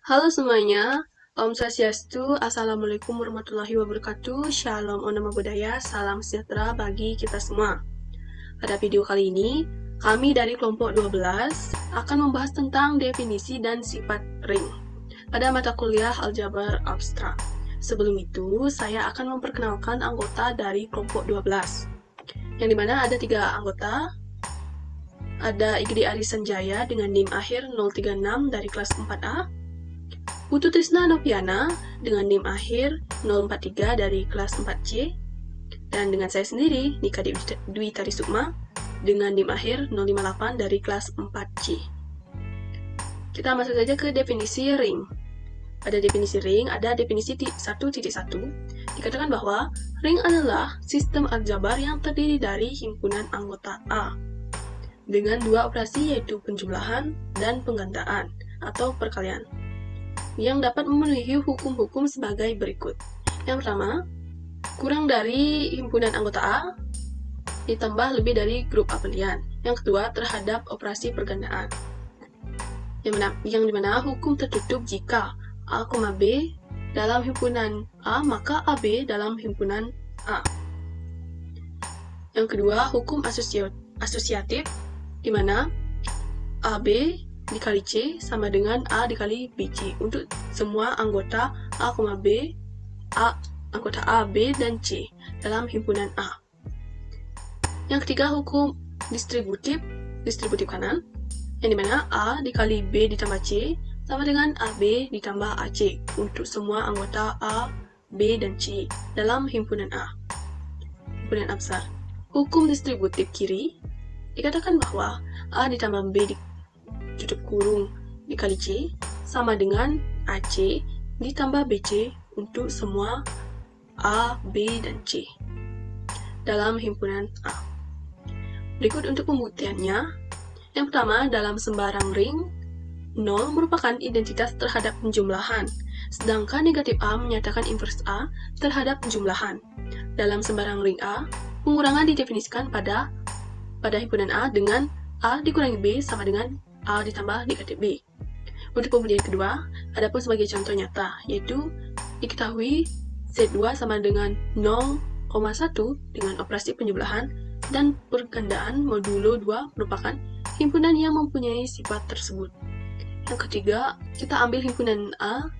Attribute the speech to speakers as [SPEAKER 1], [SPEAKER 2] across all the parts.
[SPEAKER 1] Halo semuanya, Om Swastiastu, Assalamualaikum warahmatullahi wabarakatuh, Shalom Om Namo Buddhaya, salam sejahtera bagi kita semua. Pada video kali ini, kami dari kelompok 12 akan membahas tentang definisi dan sifat ring pada mata kuliah aljabar abstrak. Sebelum itu, saya akan memperkenalkan anggota dari kelompok 12, yang dimana ada 3 anggota. Ada Igri Ari Sanjaya dengan NIM akhir 036 dari kelas 4A, Putu Trisna Noviana dengan NIM akhir 043 dari kelas 4C, dan dengan saya sendiri, Nika Dwi Tarisukma, dengan NIM akhir 058 dari kelas 4C. Kita masuk saja ke definisi ring. Pada definisi ring, ada definisi 1.1, dikatakan bahwa ring adalah sistem aljabar yang terdiri dari himpunan anggota A, dengan 2 operasi yaitu penjumlahan dan penggandaan atau perkalian, yang dapat memenuhi hukum-hukum sebagai berikut. Yang pertama, kurang dari himpunan anggota A ditambah lebih dari grup abelian. Yang kedua, terhadap operasi pergandaan, yang dimana hukum tertutup jika A, B dalam himpunan A, maka AB dalam himpunan A. Yang kedua, hukum asosiatif, di mana AB dikali C sama dengan A dikali BC untuk semua anggota A, B, anggota A, B, dan C dalam himpunan A. Yang ketiga, hukum distributif kanan, yang dimana A dikali B ditambah C sama dengan AB ditambah AC untuk semua anggota A, B, dan C dalam himpunan A. Himpunan A besar. Hukum distributif kiri dikatakan bahwa A ditambah B tutup kurung dikali C sama dengan AC ditambah BC untuk semua A, B, dan C dalam himpunan A. Berikut untuk pembuktiannya. Yang pertama, dalam sembarang ring, 0 merupakan identitas terhadap penjumlahan, sedangkan negatif A menyatakan inverse A terhadap penjumlahan. Dalam sembarang ring A, pengurangan didefinisikan pada himpunan A dengan A dikurangi B sama dengan A ditambah negatif B. Untuk pembuktian kedua, adapun sebagai contoh nyata, yaitu diketahui Z2 sama dengan 0,1 dengan operasi penjumlahan dan pergandaan modulo 2 merupakan himpunan yang mempunyai sifat tersebut. Yang ketiga, kita ambil himpunan A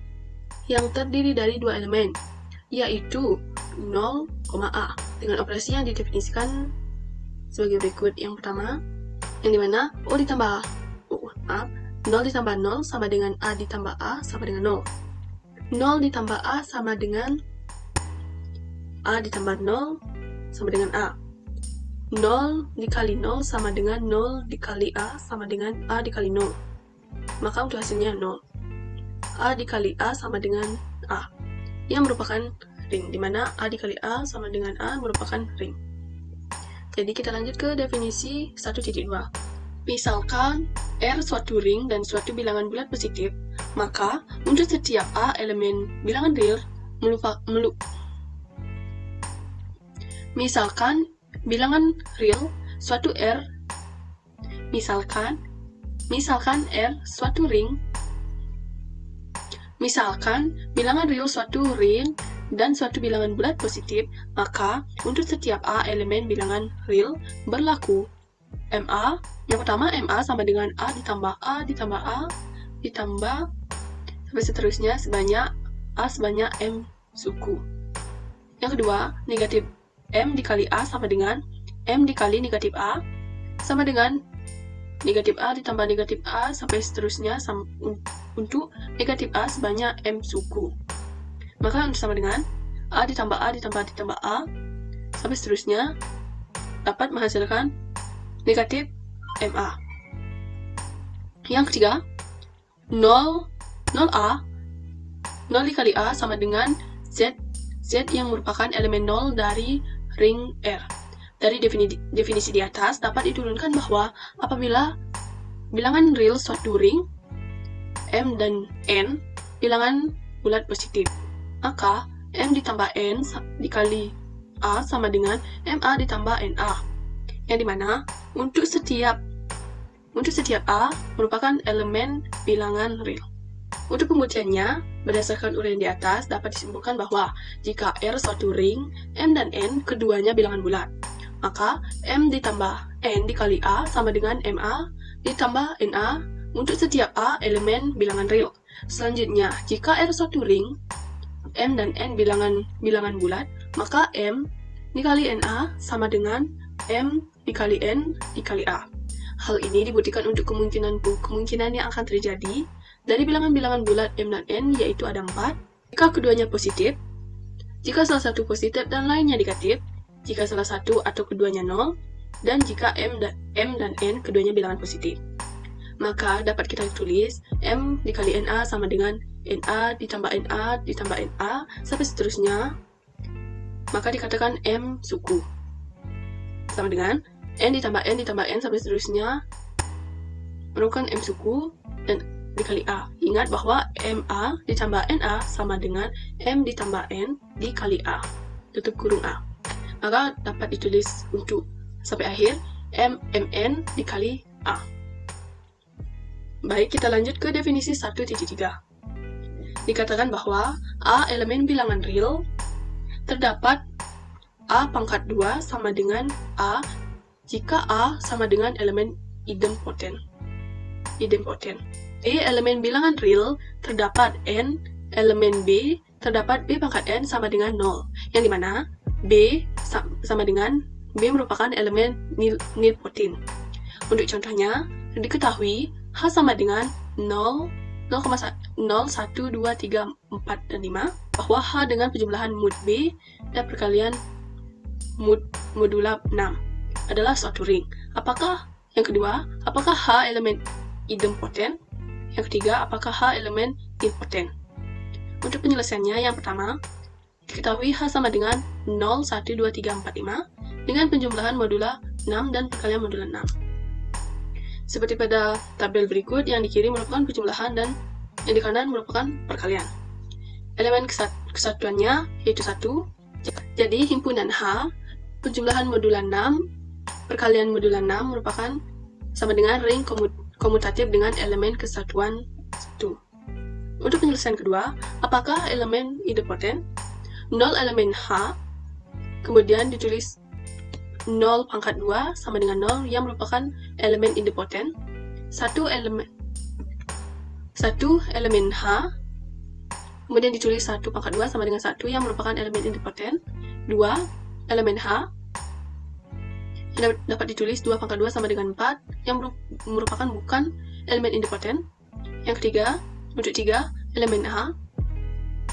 [SPEAKER 1] yang terdiri dari 2 elemen, yaitu 0, A dengan operasi yang didefinisikan sebagai berikut. Yang pertama, yang dimana 0 ditambah 0 sama dengan A ditambah A sama dengan 0. 0 ditambah A sama dengan A ditambah 0 sama dengan A. 0 dikali 0 sama dengan 0 dikali A sama dengan A dikali 0. Maka untuk hasilnya 0. A dikali A sama dengan A, yang merupakan ring, dimana A dikali A sama dengan A merupakan ring. Jadi kita lanjut ke definisi 1.2. Misalkan R suatu ring dan suatu bilangan bulat positif, maka untuk setiap A elemen bilangan real misalkan bilangan real suatu R, misalkan R suatu ring, misalkan bilangan real suatu ring dan suatu bilangan bulat positif, maka untuk setiap A elemen bilangan real berlaku MA. Yang pertama, MA sama dengan A ditambah A ditambah A ditambah sampai seterusnya sebanyak A sebanyak M suku. Yang kedua, negatif M dikali A sama dengan M dikali negatif A sama dengan negatif A ditambah negatif A sampai seterusnya untuk negatif A sebanyak M suku. Maka sama dengan A ditambah A ditambah A sampai seterusnya dapat menghasilkan negatif MA. Yang ketiga, 0A 0 dikali A sama dengan Z yang merupakan elemen 0 dari ring R. Dari definisi di atas dapat diturunkan bahwa apabila bilangan real suatu ring M dan N bilangan bulat positif, maka M ditambah N dikali A sama dengan MA ditambah NA, yang dimana untuk setiap A merupakan elemen bilangan real. Untuk pembuktiannya, berdasarkan uraian di atas, dapat disimpulkan bahwa jika R suatu ring, M dan N keduanya bilangan bulat, maka M ditambah N dikali A sama dengan MA ditambah NA untuk setiap A elemen bilangan real. Selanjutnya, jika R suatu ring, M dan N bilangan bulat, maka M dikali NA sama dengan M dikali N dikali A. Hal ini dibuktikan untuk kemungkinan yang akan terjadi dari bilangan-bilangan bulat M dan N, yaitu ada 4, jika keduanya positif, jika salah satu positif dan lainnya negatif, jika salah satu atau keduanya 0, dan jika M dan N keduanya bilangan positif. Maka dapat kita tulis M dikali NA sama dengan NA ditambah NA ditambah NA sampai seterusnya. Maka dikatakan M suku sama dengan N ditambah N ditambah N sampai seterusnya merupakan M suku dan dikali A. Ingat bahwa MA ditambah NA sama dengan M ditambah N dikali A, tutup kurung A. Maka dapat ditulis untuk sampai akhir MN dikali A. Baik, kita lanjut ke definisi 1.3. Dikatakan bahwa A elemen bilangan real terdapat A pangkat 2 sama dengan A jika A sama dengan elemen idempoten. B elemen bilangan real terdapat N elemen B terdapat B pangkat N sama dengan 0, yang dimana B sama dengan B merupakan elemen nilpotent. Untuk contohnya, diketahui H sama dengan 0, 0, 1, 2, 3, 4, dan 5, bahwa H dengan penjumlahan mod B dan perkalian modular 6 adalah suatu ring. Yang kedua, apakah H elemen idempotent? Yang ketiga, apakah H elemen nilpotent? Untuk penyelesaiannya, yang pertama, diketahui H sama dengan 0, 1, 2, 3, 4, 5 dengan penjumlahan modular 6 dan perkalian modular 6. Seperti pada tabel berikut, yang di kiri merupakan penjumlahan dan yang di kanan merupakan perkalian. Elemen kesatuannya yaitu 1. Jadi himpunan H, penjumlahan modular 6, perkalian modular 6 merupakan sama dengan ring komutatif dengan elemen kesatuan 1. Untuk penyelesaian kedua, apakah elemen idempotent? 0 elemen H, kemudian ditulis 0 pangkat 2 sama dengan 0 yang merupakan elemen idempotent. 1 elemen H, kemudian ditulis 1 pangkat 2 sama dengan 1 yang merupakan elemen idempotent. 2 elemen H, yang dapat ditulis 2 pangkat 2 sama dengan 4 yang merupakan bukan elemen idempotent. Yang ketiga, untuk 3 elemen H,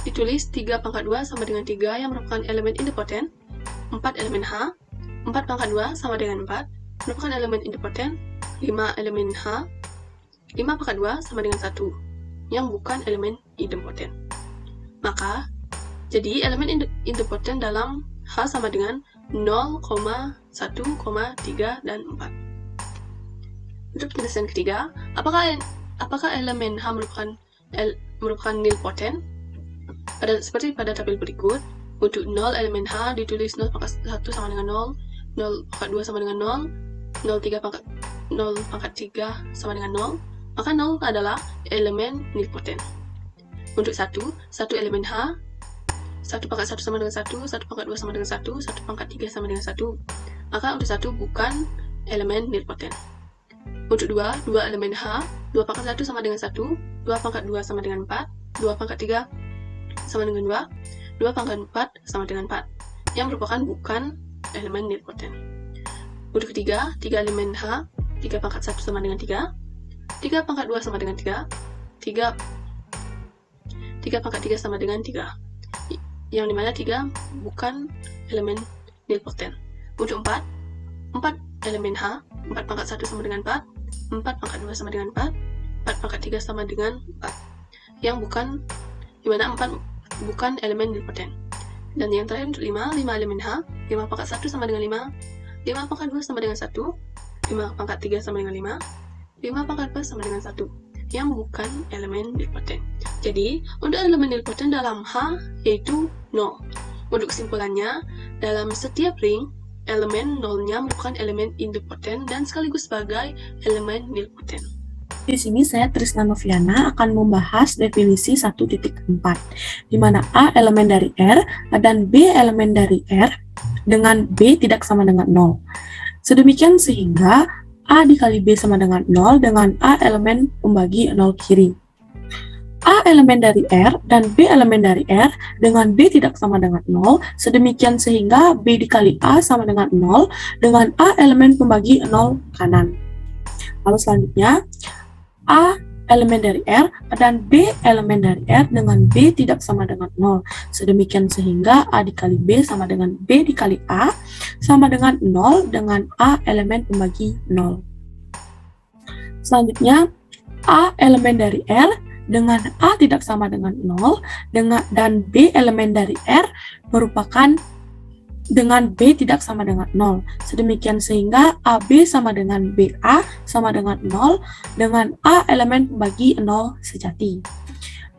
[SPEAKER 1] ditulis 3 pangkat 2 sama dengan 3 yang merupakan elemen idempotent. 4 elemen H, 4 pangkat 2 sama dengan 4 merupakan elemen idempotent. 5 elemen H, 5 pangkat 2 sama dengan 1 yang bukan elemen idempotent. Maka, jadi elemen idempotent dalam H sama dengan 0, 1, 3, dan 4. Untuk penyelesaian ketiga, apakah elemen H merupakan nilpotent? Seperti pada tabel berikut, untuk 0 elemen H ditulis 0 pangkat 1 sama dengan 0, 0 pangkat 2 sama dengan 0, 0 pangkat 3 sama dengan 0, maka 0 adalah elemen nilpotent. Untuk 1 elemen H, 1 pangkat 1 sama dengan 1, 1 pangkat 2 sama dengan 1, 1 pangkat 3 sama dengan 1, maka untuk 1 bukan elemen nilpotent. Untuk 2 elemen H, 2 pangkat 1 sama dengan 1, 2 pangkat 2 sama dengan 4, 2 pangkat 3 sama dengan 2, 2 pangkat 4 sama dengan 4, yang merupakan bukan elemen nilpotent. Untuk ketiga, 3 elemen H, 3 pangkat 1 sama dengan 3, 3 pangkat 2 sama dengan 3, 3 pangkat 3 sama dengan 3, yang dimana 3 bukan elemen nilpotent. Untuk 4 elemen H, 4 pangkat 1 sama dengan 4, 4 pangkat 2 sama dengan 4, 4 pangkat 3 sama dengan 4, yang bukan, dimana 4 bukan elemen nilpotent. Dan yang terakhir untuk 5 elemen H, 5 pangkat 1 sama dengan 5, 5 pangkat 2 sama dengan 1, 5 pangkat 3 sama dengan 5, 5 pangkat 4 sama dengan 1, yang bukan elemen nilpotent. Jadi, untuk elemen nilpotent dalam H yaitu 0. Untuk kesimpulannya, dalam setiap ring, elemen 0-nya merupakan elemen idempotent dan sekaligus sebagai elemen nilpotent. Di sini saya Trisna Noviana akan membahas definisi 1.4, di mana A elemen dari R dan B elemen dari R dengan B tidak sama dengan 0. Sedemikian sehingga A dikali B sama dengan 0 dengan A elemen pembagi 0 kiri. A elemen dari R dan B elemen dari R dengan B tidak sama dengan 0, sedemikian sehingga B dikali A sama dengan 0 dengan A elemen pembagi 0 kanan. Lalu selanjutnya, A elemen dari R dan B elemen dari R dengan B tidak sama dengan 0. Sedemikian sehingga A dikali B sama dengan B dikali A sama dengan 0 dengan A elemen pembagi 0. Selanjutnya, A elemen dari R dengan A tidak sama dengan 0 dan B elemen dari R merupakan dengan B tidak sama dengan 0. Sedemikian sehingga AB sama dengan BA sama dengan 0 dengan A elemen pembagi 0 sejati.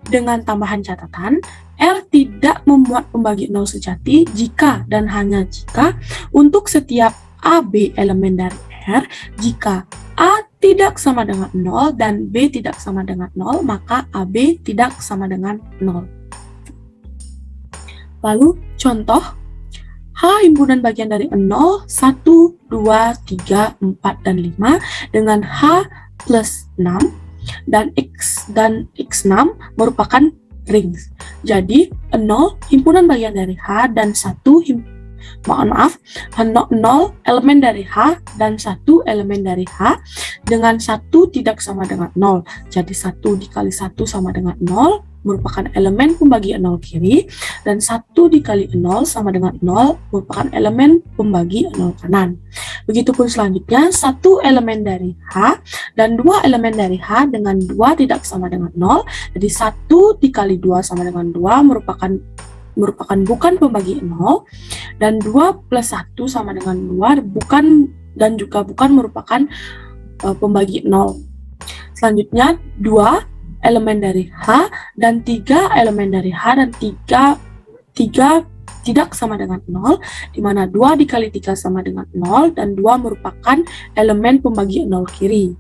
[SPEAKER 1] Dengan tambahan catatan, R tidak memuat pembagi 0 sejati jika dan hanya jika untuk setiap AB elemen dari R, jika A tidak sama dengan 0 dan B tidak sama dengan 0, maka AB tidak sama dengan 0. Lalu contoh, H himpunan bagian dari 0, 1, 2, 3, 4, dan 5 dengan H plus 6 dan X6 merupakan rings. Jadi 0 himpunan bagian dari H dan 1 0 elemen dari H dan 1 elemen dari H dengan 1 tidak sama dengan 0. Jadi 1 dikali 1 sama dengan 0 merupakan elemen pembagi 0 kiri dan 1 dikali 0 sama dengan 0 merupakan elemen pembagi 0 kanan. Begitupun selanjutnya 1 elemen dari H dan 2 elemen dari H dengan 2 tidak sama dengan 0. Jadi 1 dikali 2 sama dengan 2 merupakan bukan pembagi 0 dan 2 plus 1 sama dengan 2 bukan dan juga bukan merupakan pembagi 0. Selanjutnya 2 elemen dari H dan 3 elemen dari H dan 3 tidak sama dengan 0, di mana 2 dikali 3 sama dengan 0 dan 2 merupakan elemen pembagi 0 kiri.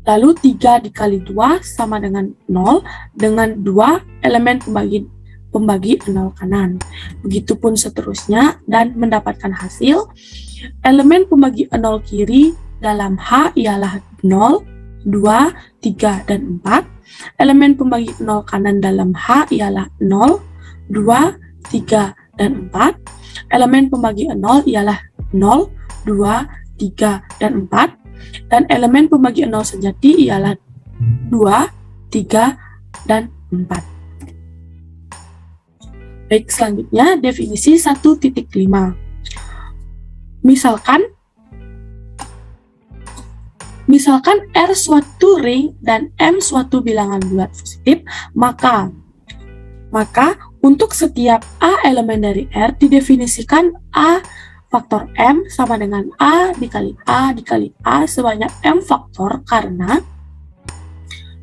[SPEAKER 1] Lalu 3 dikali 2 sama dengan 0 dengan 2 elemen pembagi 0 kanan. Begitupun seterusnya dan mendapatkan hasil elemen pembagi 0 kiri dalam H ialah 0, 2, 3, dan 4. Elemen pembagi 0 kanan dalam H ialah 0, 2, 3, dan 4. Elemen pembagi 0 ialah 0, 2, 3, dan 4. Dan elemen pembagi 0 sejati ialah 2, 3, dan 4. Baik, selanjutnya definisi 1.5. Misalkan R suatu ring dan M suatu bilangan bulat positif, maka untuk setiap A elemen dari R didefinisikan A faktor M sama dengan A dikali A sebanyak M faktor, karena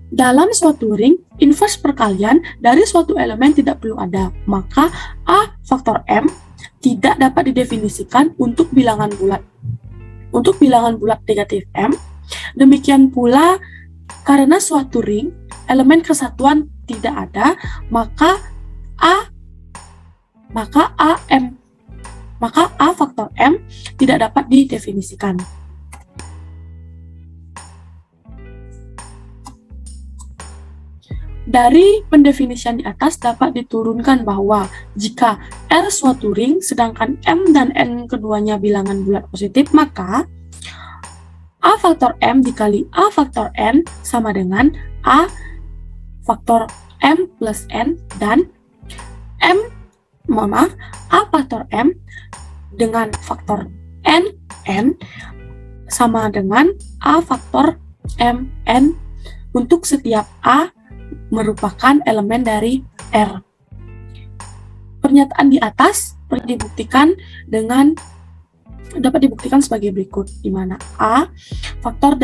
[SPEAKER 1] dalam suatu ring, inverse perkalian dari suatu elemen tidak perlu ada. Maka A faktor M tidak dapat didefinisikan untuk bilangan bulat negatif M. Demikian pula karena suatu ring, elemen kesatuan tidak ada, maka A faktor M tidak dapat didefinisikan. Dari pendefinisian di atas dapat diturunkan bahwa jika R suatu ring sedangkan M dan N keduanya bilangan bulat positif, maka A faktor M dikali A faktor N sama dengan A faktor M plus N, dan A faktor M dengan faktor N sama dengan A faktor Mn untuk setiap A merupakan elemen dari R. Pernyataan di atas dapat dibuktikan sebagai berikut, di mana A faktor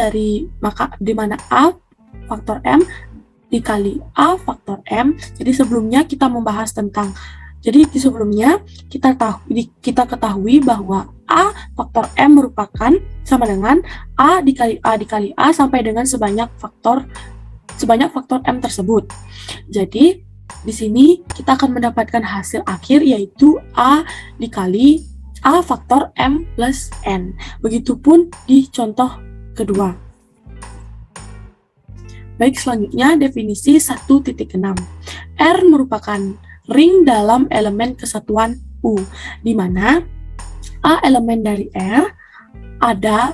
[SPEAKER 1] M dikali A faktor M. Jadi sebelumnya kita ketahui bahwa A faktor M merupakan sama dengan A dikali A sampai dengan sebanyak faktor M tersebut. Jadi di sini kita akan mendapatkan hasil akhir yaitu A dikali A faktor M plus N. Begitupun di contoh kedua. Baik, selanjutnya definisi 1.6. R merupakan ring dalam elemen kesatuan U, di mana A elemen dari R, ada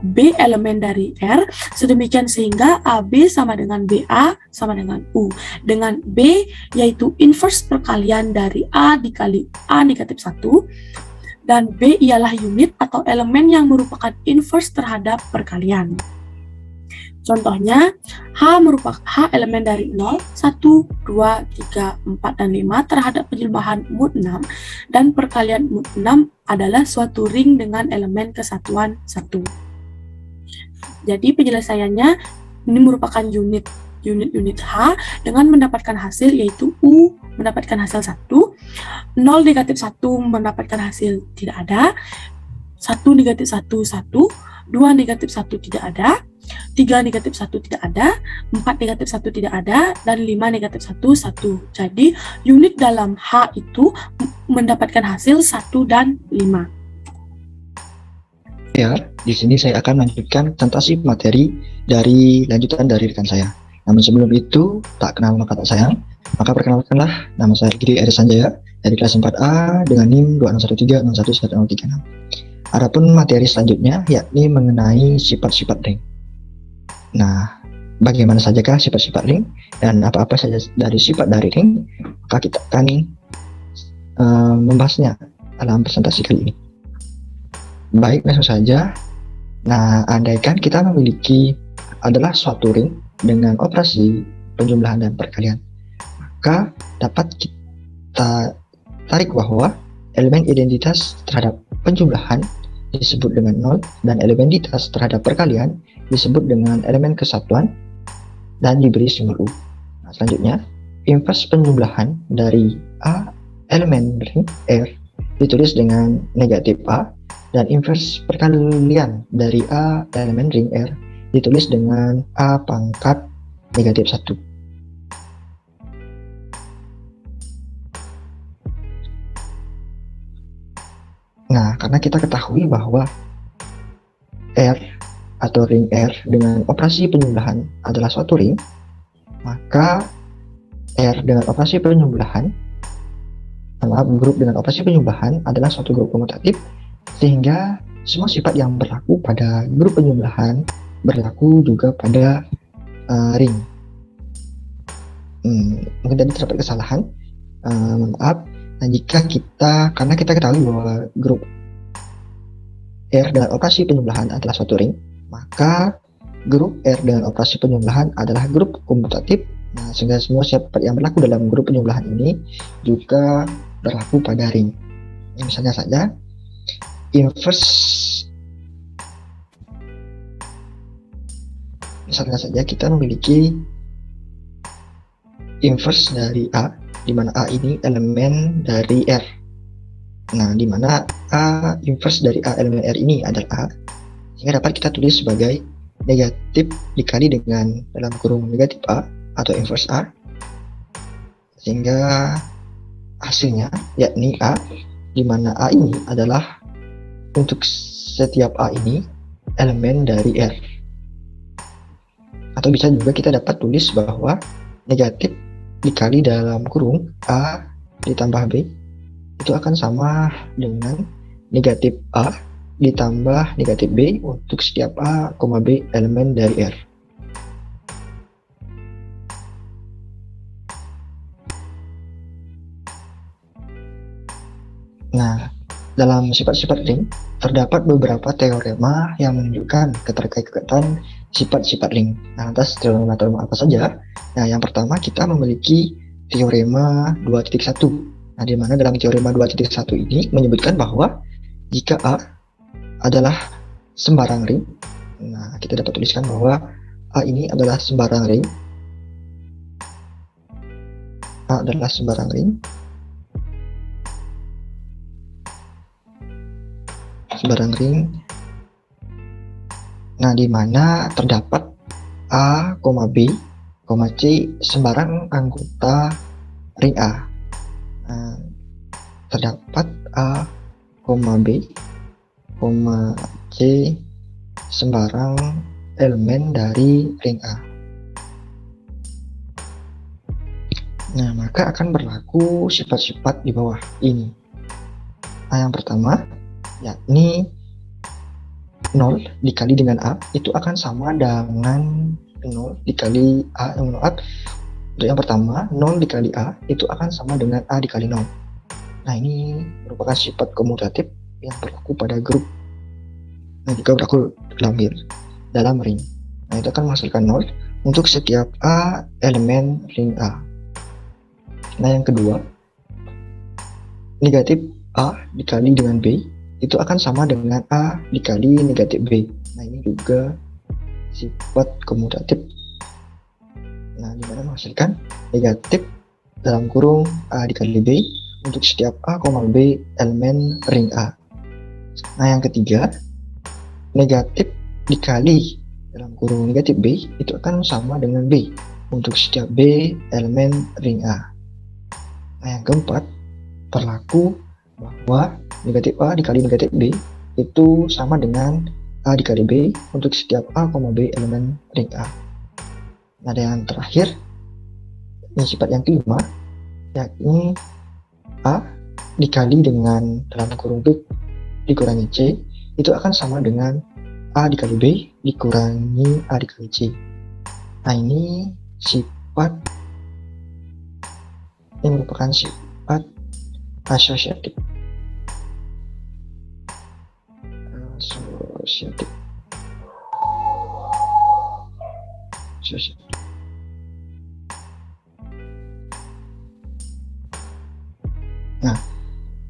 [SPEAKER 1] B elemen dari R, sedemikian sehingga AB sama dengan BA sama dengan U. Dengan B yaitu inverse perkalian dari A dikali A negatif 1, dan B ialah unit atau elemen yang merupakan inverse terhadap perkalian. Contohnya, H elemen dari 0, 1, 2, 3, 4, dan 5 terhadap penjumlahan mood 6, dan perkalian mood 6 adalah suatu ring dengan elemen kesatuan 1. Jadi penyelesaiannya ini merupakan unit H dengan mendapatkan hasil yaitu U mendapatkan hasil 1, 0 negatif 1 mendapatkan hasil tidak ada, 1 negatif 1, 1, 2 negatif 1 tidak ada, 3 negatif 1 tidak ada, 4 negatif 1 tidak ada, dan 5 negatif 1, 1. Jadi unit dalam H itu mendapatkan hasil 1 dan 5.
[SPEAKER 2] Ya, di sini saya akan melanjutkan presentasi materi dari lanjutan dari rekan saya. Namun sebelum itu, tak kenal maka tak sayang, maka perkenalkanlah, nama saya Giri Eri Sanjaya dari kelas 4A dengan NIM 2613611036. Adapun materi selanjutnya yakni mengenai sifat-sifat ring. Nah, bagaimana sajakah sifat-sifat ring dan apa-apa saja dari sifat dari ring, maka kita akan membahasnya dalam presentasi kali ini. Baik, langsung saja. Nah, andaikan kita memiliki adalah suatu ring dengan operasi penjumlahan dan perkalian, maka dapat kita tarik bahwa elemen identitas terhadap penjumlahan disebut dengan 0 dan elemen identitas terhadap perkalian disebut dengan elemen kesatuan dan diberi simbol U. Nah, selanjutnya, inverse penjumlahan dari A elemen ring R ditulis dengan negatif A, dan inverse perkalian dari A elemen ring R ditulis dengan A pangkat negatif 1. Nah, karena kita ketahui bahwa R atau ring R dengan operasi penjumlahan adalah suatu ring, maka R dengan operasi penjumlahan, grup dengan operasi penjumlahan adalah suatu grup komutatif, sehingga semua sifat yang berlaku pada grup penjumlahan berlaku juga pada ring. Mungkin tadi terdapat kesalahan, maaf. Nah, karena kita ketahui bahwa grup R dengan operasi penjumlahan adalah suatu ring, maka grup R dengan operasi penjumlahan adalah grup komutatif. Nah, sehingga semua sifat yang berlaku dalam grup penjumlahan ini juga berlaku pada ring. Misalnya saja, misalnya saja kita memiliki inverse dari A, di mana A ini elemen dari R. Nah, di mana A inverse dari A elemen R ini adalah A, sehingga dapat kita tulis sebagai negatif dikali dengan dalam kurung negatif A atau inverse A, sehingga hasilnya yakni A, di mana A ini adalah untuk setiap A ini elemen dari R. Atau bisa juga kita dapat tulis bahwa negatif dikali dalam kurung A ditambah B itu akan sama dengan negatif A ditambah negatif B untuk setiap A, B elemen dari R. Nah, dalam sifat-sifat ring terdapat beberapa teorema yang menunjukkan keterkaitan sifat-sifat ring. Nah, atas teorema apa saja? Nah, yang pertama kita memiliki teorema 2.1. Nah, di mana dalam teorema 2.1 ini menyebutkan bahwa jika A adalah sembarang ring, nah kita dapat tuliskan bahwa A ini adalah sembarang ring. A adalah sembarang ring. sebarang ring. Nah, di mana terdapat A, B, C sembarang anggota ring A. Nah, terdapat A, B, C sembarang elemen dari ring A. Nah, maka akan berlaku sifat-sifat di bawah ini. Nah, yang pertama yakni 0 dikali dengan A itu akan sama dengan 0 dikali A yang menolak. Untuk yang pertama, 0 dikali A itu akan sama dengan A dikali 0. Nah, ini merupakan sifat komutatif yang berlaku pada grup. Nah, jika berlaku dalam ring. Nah, itu akan menghasilkan 0 untuk setiap A elemen ring A. Nah, yang kedua, negatif A dikali dengan B itu akan sama dengan A dikali negatif B. Nah, ini juga sifat komutatif. Nah, dimana menghasilkan negatif dalam kurung A dikali B untuk setiap A, B elemen ring A. Nah, yang ketiga, negatif dikali dalam kurung negatif B itu akan sama dengan B untuk setiap B elemen ring A. Nah, yang keempat, berlaku bahwa negatif A dikali negatif B itu sama dengan A dikali B untuk setiap A, B elemen ring A. Nah, dan yang terakhir, ini sifat yang kelima, yakni A dikali dengan dalam kurung B dikurangi C itu akan sama dengan A dikali B dikurangi A dikali C. Nah, ini merupakan sifat asosiatif. Nah,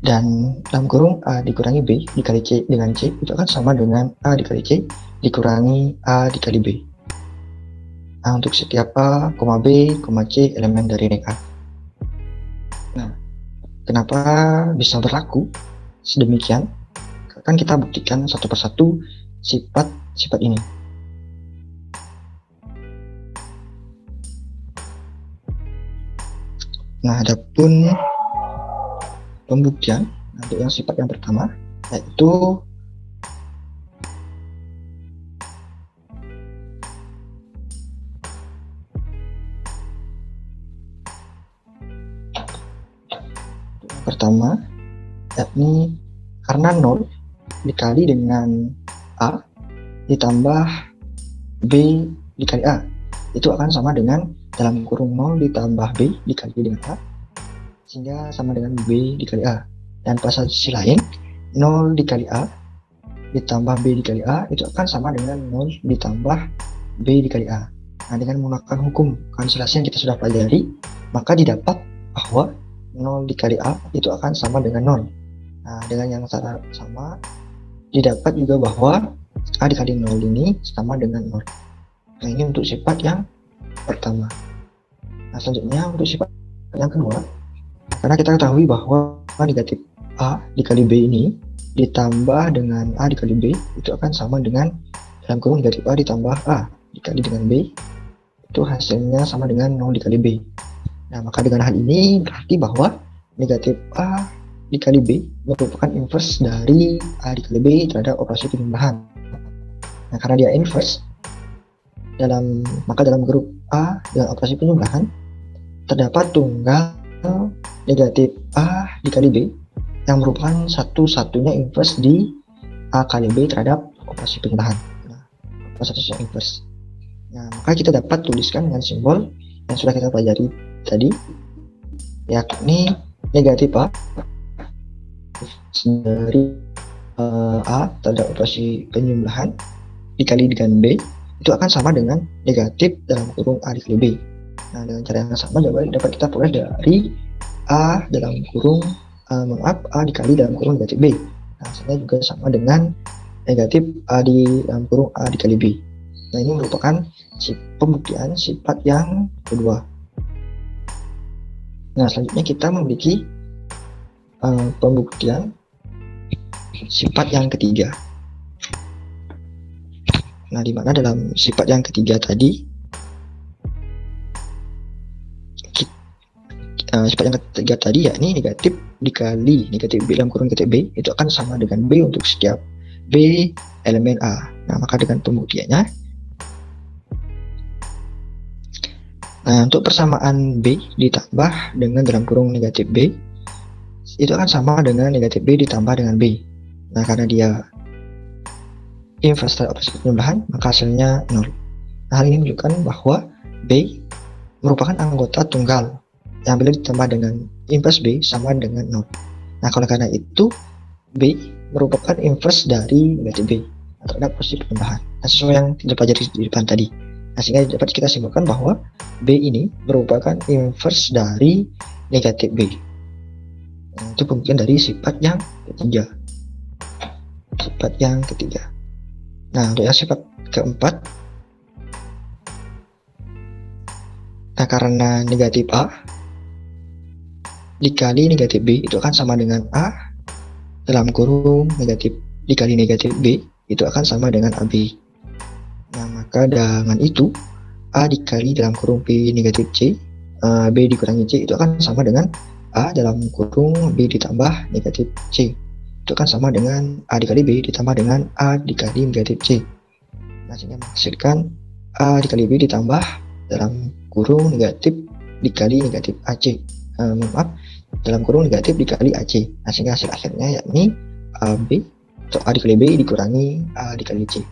[SPEAKER 2] dan dalam kurung A dikurangi B dikali C dengan C itu akan sama dengan A dikali C dikurangi A dikali B. Nah, untuk setiap A, B, C elemen dari ring A. Nah, kenapa bisa berlaku sedemikian? Akan kita buktikan satu persatu sifat-sifat ini. Nah, adapun pembuktian untuk yang sifat yang pertama yaitu yakni karena 0 dikali dengan A ditambah B dikali A itu akan sama dengan dalam kurung 0 ditambah B dikali dengan A sehingga sama dengan B dikali A. Dan pada sisi lain 0 dikali A ditambah B dikali A itu akan sama dengan 0 ditambah B dikali A. Nah, dengan menggunakan hukum konselasi yang kita sudah pelajari, maka didapat bahwa 0 dikali A itu akan sama dengan 0. Nah, dengan yang sama didapat juga bahwa A dikali 0 ini sama dengan 0. Nah, ini untuk sifat yang pertama. Nah, selanjutnya untuk sifat yang kedua, karena kita ketahui bahwa negatif A dikali B ini ditambah dengan A dikali B itu akan sama dengan dalam kurung negatif A ditambah A dikali dengan B itu hasilnya sama dengan 0 dikali B. Nah, maka dengan hal ini berarti bahwa negatif A dikali B merupakan inverse dari A dikali B terhadap operasi penjumlahan. Nah, karena dia inverse, maka dalam grup A dengan operasi penjumlahan terdapat tunggal negatif A dikali B yang merupakan satu-satunya inverse di A kali B terhadap operasi penjumlahan. Nah, satu-satunya inverse. Nah, maka kita dapat tuliskan dengan simbol yang sudah kita pelajari tadi, yakni negatif A dari A terhadap operasi penjumlahan dikali dengan B itu akan sama dengan negatif dalam kurung A dikali B. Nah, dengan cara yang sama jawaban dapat kita peroleh dari A dalam kurung A dikali dalam kurung negatif B. Nah, hasilnya juga sama dengan negatif A di dalam kurung A dikali B. Nah, ini merupakan pembuktian sifat yang kedua. Nah, selanjutnya kita memiliki pembuktian sifat yang ketiga. Nah, di mana dalam sifat yang ketiga tadi, sifat yang ketiga tadi yakni negatif dikali negatif B dalam kurung negatif B itu akan sama dengan B untuk setiap B elemen A. Nah, maka dengan pembuktiannya, untuk persamaan B ditambah dengan dalam kurung negatif B itu akan sama dengan negatif B ditambah dengan B. Nah, karena dia inverse dari operasi penjumlahan, maka hasilnya 0. Nah, hal ini menunjukkan bahwa B merupakan anggota tunggal yang bila ditambah dengan inverse B sama dengan 0. Nah, oleh karena itu B merupakan inverse dari negatif B terhadap operasi penjumlahan. Nah, sesuai yang kita pelajari di depan tadi. Nah, sehingga dapat kita simpulkan bahwa B ini merupakan inverse dari negatif B. Nah, itu pembuktian dari sifat yang ketiga. Sifat yang ketiga. Nah, untuk yang sifat keempat, nah karena negatif A dikali negatif B itu akan sama dengan A dalam kurung negatif dikali negatif B itu akan sama dengan AB. Nah, maka dengan itu A dikali dalam kurung B negatif C, B dikurangi C itu akan sama dengan A dalam kurung B ditambah negatif C. Itu akan sama dengan A dikali B ditambah dengan A dikali negatif C. Nah, sehingga menghasilkan A dikali B ditambah dalam kurung negatif dikali negatif AC. Dalam kurung negatif dikali AC. Nah, sehingga hasil akhirnya yakni AB atau A dikali B dikurangi A dikali C.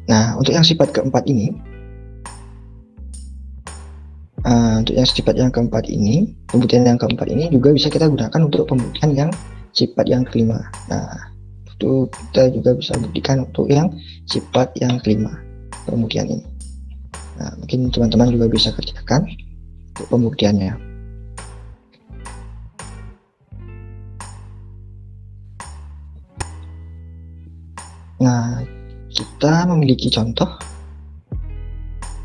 [SPEAKER 2] Nah, untuk yang sifat keempat ini, pembuktian yang keempat ini juga bisa kita gunakan untuk pembuktian yang sifat yang kelima. Nah, itu kita juga bisa buktikan untuk yang sifat yang kelima pembuktian ini. Nah, mungkin teman-teman juga bisa kerjakan untuk pembuktiannya. Nah, kita memiliki contoh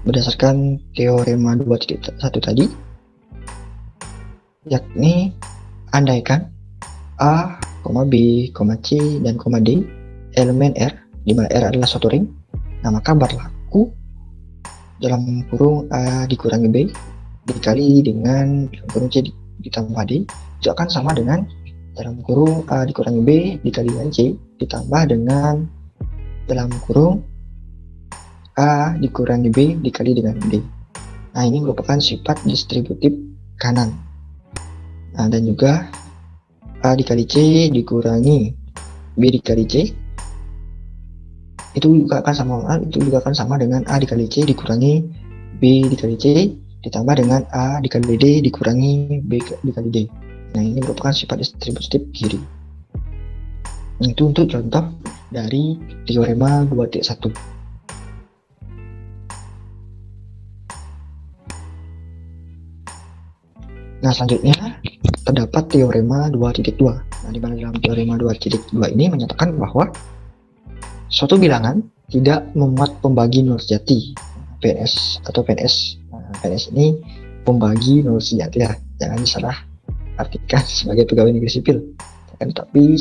[SPEAKER 2] berdasarkan teorema 2.1 tadi, yakni andaikan A, B, C, dan D elemen R, di mana R adalah suatu ring, nah maka berlaku dalam kurung A dikurangi B dikali dengan dalam kurung C ditambah D itu akan sama dengan dalam kurung A dikurangi B dikali dengan C ditambah dengan dalam kurung A dikurangi B dikali dengan D. Nah, ini merupakan sifat distributif kanan. Nah, dan juga A dikali C dikurangi B dikali C itu juga akan sama dengan A dikali C dikurangi B dikali C ditambah dengan A dikali D dikurangi B dikali D. Nah, ini merupakan sifat distributif kiri. Itu untuk contoh dari teorema 2.1. Nah, selanjutnya terdapat teorema 2.2. Nah, di mana dalam teorema 2.2 ini menyatakan bahwa suatu bilangan tidak memuat pembagi nol sejati, PNS atau PNS. Nah, PNS ini pembagi nol sejati ya, jangan disalah artikan sebagai pegawai negeri sipil. Tapi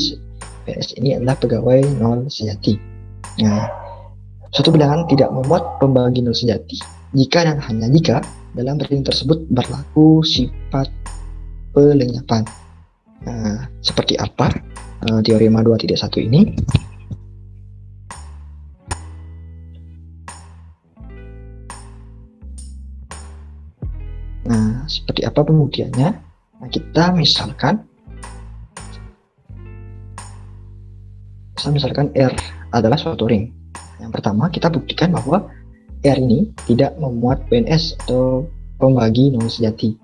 [SPEAKER 2] PNS ini adalah pegawai nol sejati. Nah, suatu bilangan tidak memuat pembagi nol sejati jika dan hanya jika dalam ring tersebut berlaku sifat pelenyapan. Nah, seperti apa teorema 2.1 ini? Nah, seperti apa pembuktiannya? Nah, kita misalkan R adalah suatu ring. Yang pertama, kita buktikan bahwa R ini tidak memuat PNS atau pembagi nol sejati.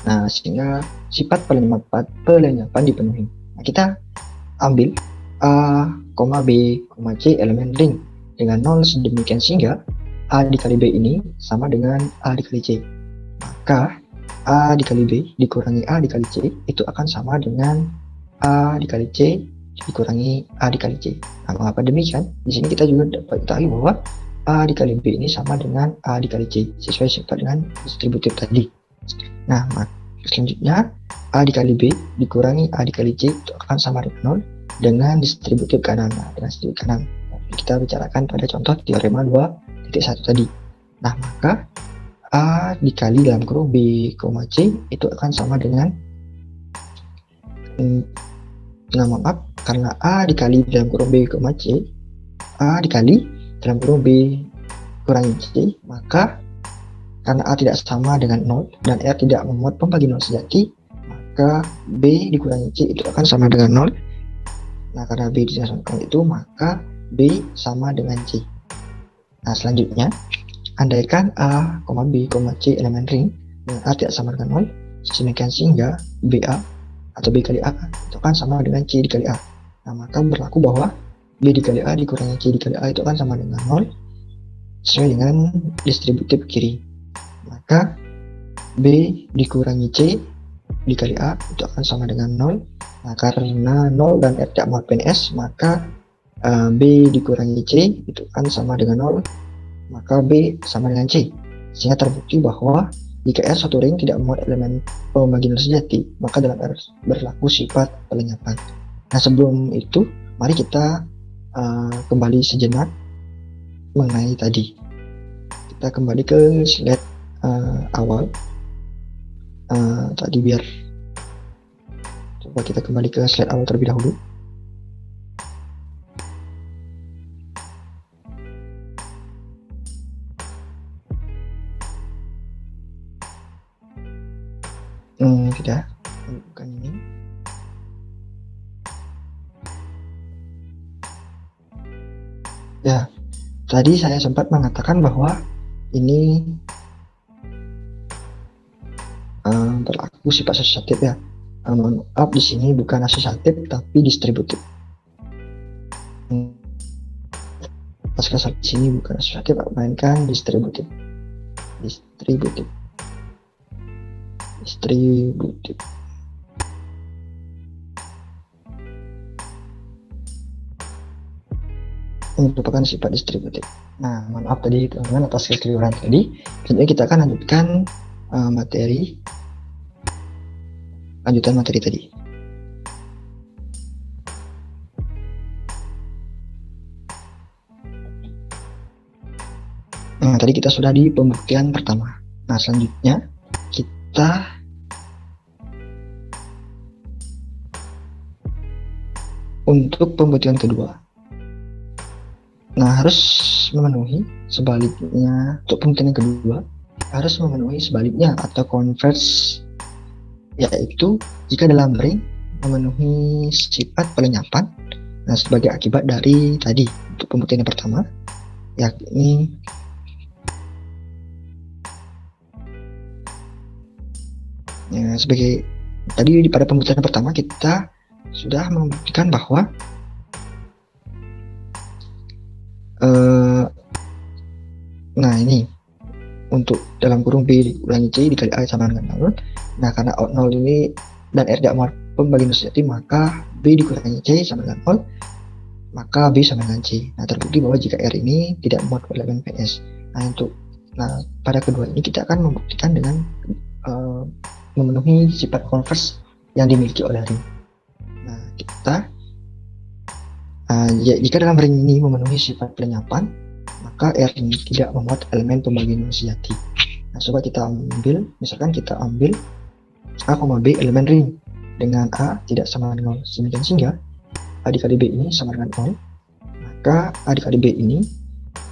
[SPEAKER 2] Nah, sehingga sifat pelenyapan dipenuhi. Nah, kita ambil A, B, C elemen ring dengan nol sedemikian sehingga A dikali B ini sama dengan A dikali C. Maka A dikali B dikurangi A dikali C itu akan sama dengan A dikali C dikurangi A dikali C. Nah, mengapa demikian? Di sini kita juga dapat ketahui bahwa A dikali B ini sama dengan A dikali C, sesuai sifat dengan distributif tadi. Nah, selanjutnya A dikali B dikurangi A dikali C itu akan sama dengan 0 dengan distributif kanan. Nah, dengan distributif kanan kita bicarakan pada contoh teorema 2.1 tadi. Nah, maka A dikali dalam kurung B, C itu akan sama dengan maaf, karena A dikali dalam kurung B, C, A dikali dalam kurung B kurangi C, maka karena A tidak sama dengan 0 dan R tidak memuat pembagi 0 sejati, maka B dikurangi C itu akan sama dengan 0. Nah, karena B disamakan itu, maka B sama dengan C. Nah, selanjutnya, andaikan A, B, C elemen ring dengan A tidak sama dengan 0, sedemikian sehingga BA atau B kali A itu akan sama dengan C dikali A. Nah, maka berlaku bahwa B dikali A dikurangi C dikali A itu akan sama dengan 0 sesuai dengan distributif kiri. Maka B dikurangi C dikali A itu akan sama dengan 0. Nah, karena 0 dan R tidak muat PNS, maka B dikurangi C itu akan sama dengan 0, maka B sama dengan C. Sehingga terbukti bahwa jika R suatu ring tidak memuat elemen pembagi 0 sejati, maka dalam R berlaku sifat pelenyapan. Nah, sebelum itu mari kita kembali sejenak mengenai tadi. Kita kembali ke slide awal tadi, biar coba kita kembali ke slide awal terlebih dahulu. Tidak, bukan ini. Ya, tadi saya sempat mengatakan bahwa ini berlaku sifat asosiatif ya. Maaf, di sini bukan asosiatif tapi distributif. Pasca di sini bukan asosiatif, melainkan distributif. Merupakan sifat distributif. Nah, maaf tadi teman-teman atas kekeliruan tadi. Selanjutnya kita akan lanjutkan materi tadi. Nah, tadi kita sudah di pembuktian pertama. Nah, selanjutnya kita untuk pembuktian kedua. Nah, harus memenuhi sebaliknya. Untuk pembuktian yang kedua harus memenuhi sebaliknya atau converse, yaitu jika dalam ring memenuhi sifat pelenyapan. Nah, sebagai akibat dari tadi untuk pembuktian yang pertama, yakni sebagai tadi pada pembuktian pertama kita sudah membuktikan bahwa nah ini untuk dalam kurung B dikurangi C dikali A sama dengan 0. Nah, karena 0 ini dan R tidak muat pembagi 0 sejati, maka B dikurangi C sama dengan 0, maka B sama dengan C. Nah, terbukti bahwa jika R ini tidak muat elemen PS. Nah, pada kedua ini kita akan membuktikan dengan memenuhi sifat converse yang dimiliki oleh ring. Nah, jika dalam ring ini memenuhi sifat pelenyapan, maka R ini tidak memuat elemen pembagi 0 sejati. Nah, coba kita ambil, misalkan kita ambil A, B elemen ring dengan A tidak sama dengan 0, sehingga A dikali B ini sama dengan 0, maka A dikali B ini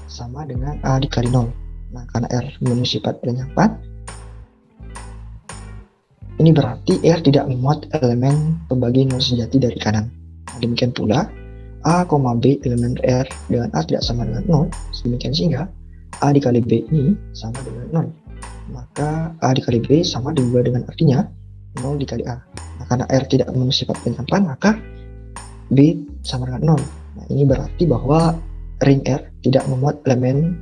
[SPEAKER 2] sama dengan A dikali 0. Nah, karena R memenuhi sifat pelenyapan, ini berarti R tidak memuat elemen pembagi 0 sejati dari kanan. Nah, demikian pula A, B elemen R dengan A tidak sama dengan 0, demikian sehingga A dikali B ini sama dengan 0. Maka A dikali B sama juga dengan artinya 0 dikali A. Nah, karena R tidak memenuhi sifat pelenyapan, maka B sama dengan 0. Nah, ini berarti bahwa ring R tidak memuat elemen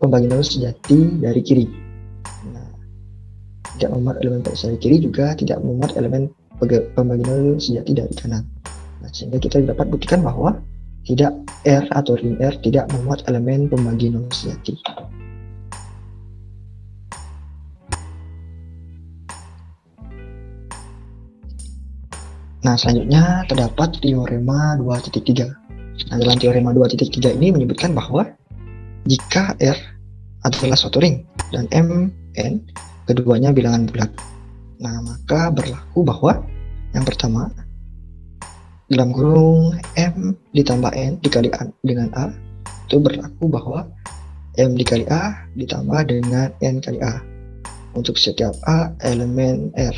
[SPEAKER 2] pembagi 0 sejati dari kiri. Nah, tidak memuat elemen PS dari kiri juga tidak memuat elemen pembagi 0 sejati dari kanan. Nah, sehingga kita dapat buktikan bahwa tidak R atau ring R tidak memuat elemen pembagi non sejati. Nah, selanjutnya terdapat teorema 2.3. Nah, dalam teorema 2.3 ini menyebutkan bahwa jika R adalah suatu ring dan M, N keduanya bilangan bulat, nah maka berlaku bahwa yang pertama, dalam kurung M ditambah N dikali A dengan A, itu berlaku bahwa M dikali A ditambah dengan N kali A untuk setiap A elemen R.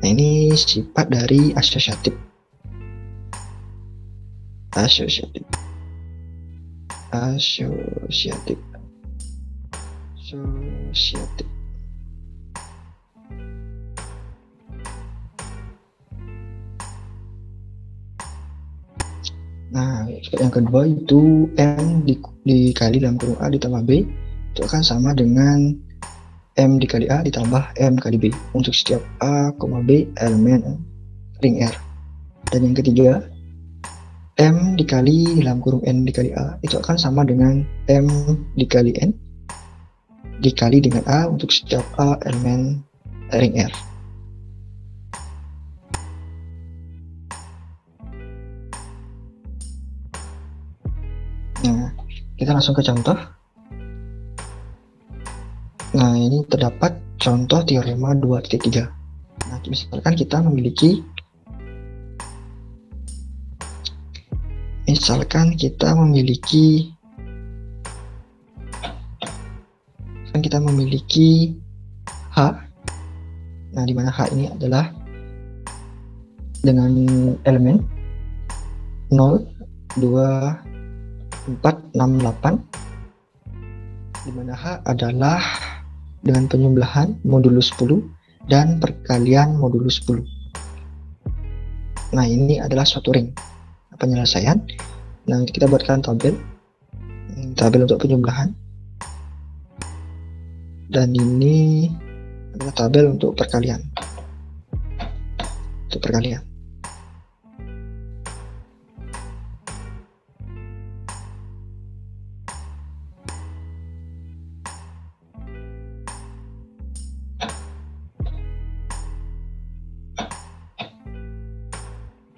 [SPEAKER 2] Nah, ini sifat dari asosiatif. Nah, yang kedua itu M dikali dalam kurung A ditambah B itu akan sama dengan M dikali A ditambah M kali B untuk setiap A, B elemen ring R. Dan yang ketiga, M dikali dalam kurung N dikali A itu akan sama dengan M dikali N dikali dengan A untuk setiap A elemen ring R. Nah, kita langsung ke contoh. Nah, ini terdapat contoh teorema 2.3. Nah, misalkan kita memiliki H. Nah, di mana H ini adalah dengan elemen 0, 2, 4, 6, 8, di mana H adalah dengan penjumlahan modulus 10 dan perkalian modulus 10. Nah, ini adalah suatu ring. Penyelesaian. Nah, kita buatkan tabel untuk penjumlahan. Dan ini adalah tabel untuk perkalian.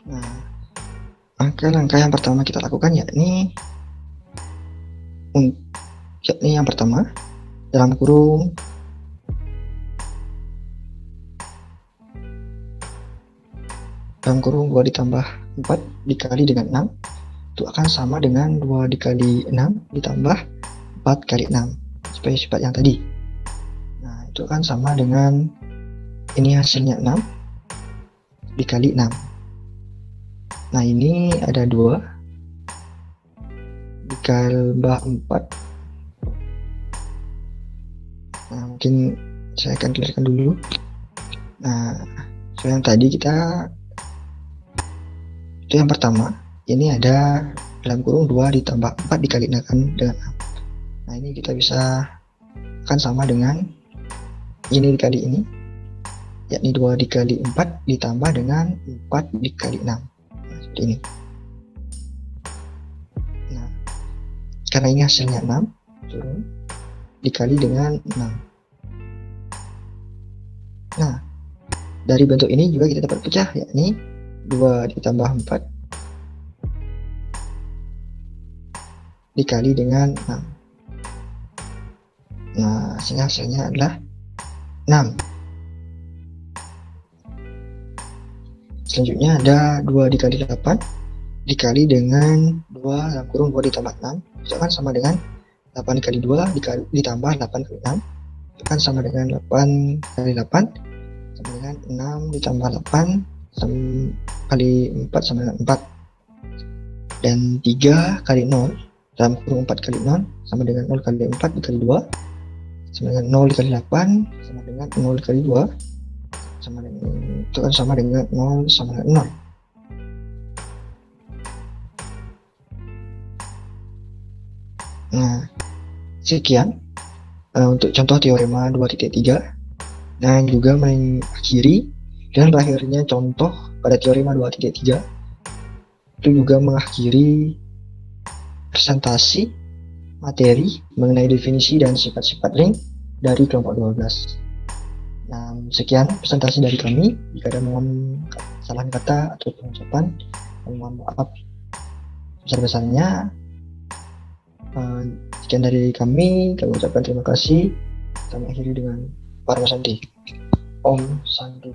[SPEAKER 2] Nah, langkah yang pertama kita lakukan yakni yang pertama dalam kurung dalam kurung 2 ditambah 4 dikali dengan 6 itu akan sama dengan 2 dikali 6 ditambah 4 kali 6 sebagai sifat yang tadi. Nah, itu akan sama dengan ini hasilnya 6 dikali 6. Nah, ini ada 2 ditambah 4. Nah, mungkin saya akan clearkan dulu. Nah, so yang tadi kita itu yang pertama, ini ada dalam kurung 2 ditambah 4 dikali dengan 6. Nah, ini kita bisa akan sama dengan ini dikali ini, yakni 2 dikali 4 ditambah dengan 4 dikali 6. Nah, seperti ini. Nah, karena ini hasilnya 6 turun dikali dengan 6. Nah, dari bentuk ini juga kita dapat pecah, yakni 2 ditambah 4 dikali dengan 6. Nah, sehingga hasilnya adalah 6. Selanjutnya ada 2 dikali 8 dikali dengan 2 dalam kurung 2 ditambah 6 itu akan sama dengan 8 dikali 2 ditambah 8 kali 6 itu akan sama dengan 8 kali 8 sama dengan 6 ditambah 8 kali 4 sama dengan 4, dan 3 kali 0 dalam kurung 4 kali 0 sama dengan 0 kali 4 dikali 2 sama dengan 0 dikali 8 sama dengan 0 dikali 2 sama dengan, itu kan sama dengan 0 sama dengan 0. Nah, sekian untuk contoh teorema 2.3. Nah, juga mengakhiri Dan terakhirnya contoh pada teorema 2.3 itu juga mengakhiri presentasi materi mengenai definisi dan sifat-sifat ring dari kelompok 12. Nah, sekian presentasi dari kami. Jika ada kesalahan kata atau pengucapan, mohon maaf besar-besarnya. Sekian dari kami ucapkan terima kasih. Kami akhiri dengan Parma Santi. Om Santi.